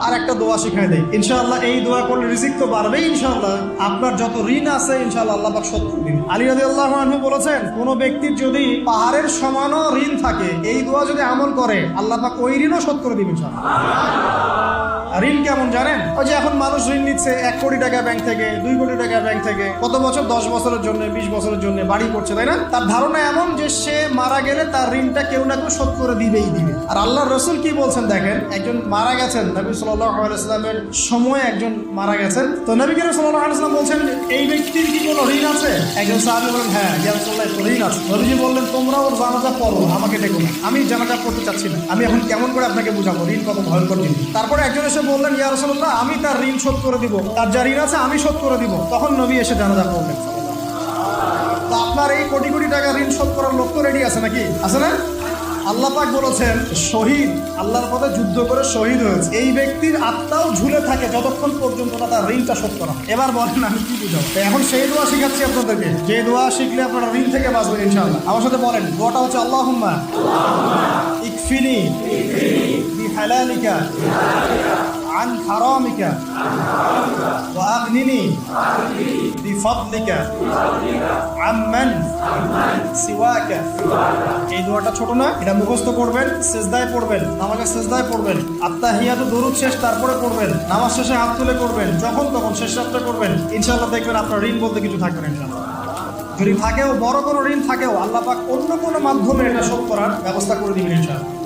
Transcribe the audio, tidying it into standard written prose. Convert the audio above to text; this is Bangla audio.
আর একটা দোয়া শিখাই দেয়, ইনশাআল্লাহ এই দোয়া করলে রিজিক তো বাড়বেই ইনশাআল্লাহ, আপনার যত ঋণ আছে ইনশাআল্লাহ আল্লাহ পাক শোধ করে দিবেন। আলী রাদিয়াল্লাহু আনহু বলেছেন, কোন ব্যক্তির যদি পাহাড়ের সমানও ঋণ থাকে, এই দোয়া যদি আমল করে আল্লাহ পাক ওই ঋণও শোধ করে দিবেন ইনশাআল্লাহ। ঋণ কেমন জানেন? ওই যে এখন মানুষ ঋণ নিচ্ছে 1 কোটি টাকা ব্যাংক থেকে, 2 কোটি টাকা ব্যাংক থেকে, কত বছর, 10 বছরের জন্য, 20 বছরের জন্য বাড়ি করছে, তাই না? তার ধারণা এমন যে সে মারা গেলে তার ঋণটা কেউ না কেউ শোধ করে দিবেই দিবে। আর আল্লাহর রাসূল কি বলছেন দেখেন, একজন মারা গেছেন, নবী সাল্লাল্লাহু আলাইহি ওয়াসাল্লামের সময় একজন মারা গেছেন, তো নবী করিম সাল্লাল্লাহু আলাইহি ওয়াসাল্লাম বলছেন, এই ব্যক্তির কি কোনো ঋণ আছে? একজন সাহাবী বলেন, হ্যাঁ ইয়া রাসূলুল্লাহ, ঋণ আছে। নবীজি বললেন, তোমরা ওর জানাজা পড়ো, আমাকে ডেকো না, আমি জানাজা পড়তে চাচ্ছি না, আমি এখন কেমন করে আপনাকে বুঝাবো ঋণ কত ভয়ঙ্কর জিনিস। তারপরে একজন এসে বললেন, ইয়া রাসূলুল্লাহ, আমি তার ঋণ শোধ করে দিব, তার যা ঋণ আছে আমি শোধ করে দিব। তখন নবী এসে জানাজা পড়লেন। তো আপনার এই কোটি কোটি টাকা ঋণ শোধ করার লোক তো রেডি আছে নাকি? আছে না? আল্লাহ পাক বলেছেন, শহীদ, আল্লাহর পথে যুদ্ধ করে শহীদ হয়েছে, এই ব্যক্তির আত্মাও ঝুলে থাকে যতক্ষণ পর্যন্ত না তার ঋণটা শোধ করা। এবার বলেন আমি কি বুঝাবো? এখন সেই দোয়া শিখাচ্ছি আপনাদেরকে, যে দোয়া শিখলে আপনারা ঋণ থেকে বাঁচবেন ইনশাআল্লাহ। আমার সাথে বলেন, দোয়াটা হচ্ছে, আল্লাহুম্মা ইকফিনি বিহালালিকা আন হারামিকা ওয়া আগনিনি বিফদলিকা আম্মান সিওয়াকা। এই দোয়াটা ছোট না, এটা মুখস্থ করবেন, সিজদায় পড়বেন, নামাজে সিজদায় পড়বেন, আত্তাহিয়াতু দরুদ শেষ তারপরে পড়বেন, নামাজ শেষে হাত তুলে করবেন, যখন তখন শেষ রাত্রে করবেন, ইনশাআল্লাহ দেখবেন আপনার ঋণ বলতে কিছু থাকবে না ইনশাআল্লাহ। যদি থাকেও, বড় কোনো ঋণ থাকেও, আল্লাহ পাক অন্য কোনো মাধ্যমে এটা শোধ করার ব্যবস্থা করে দিবেন ইনশাআল্লাহ।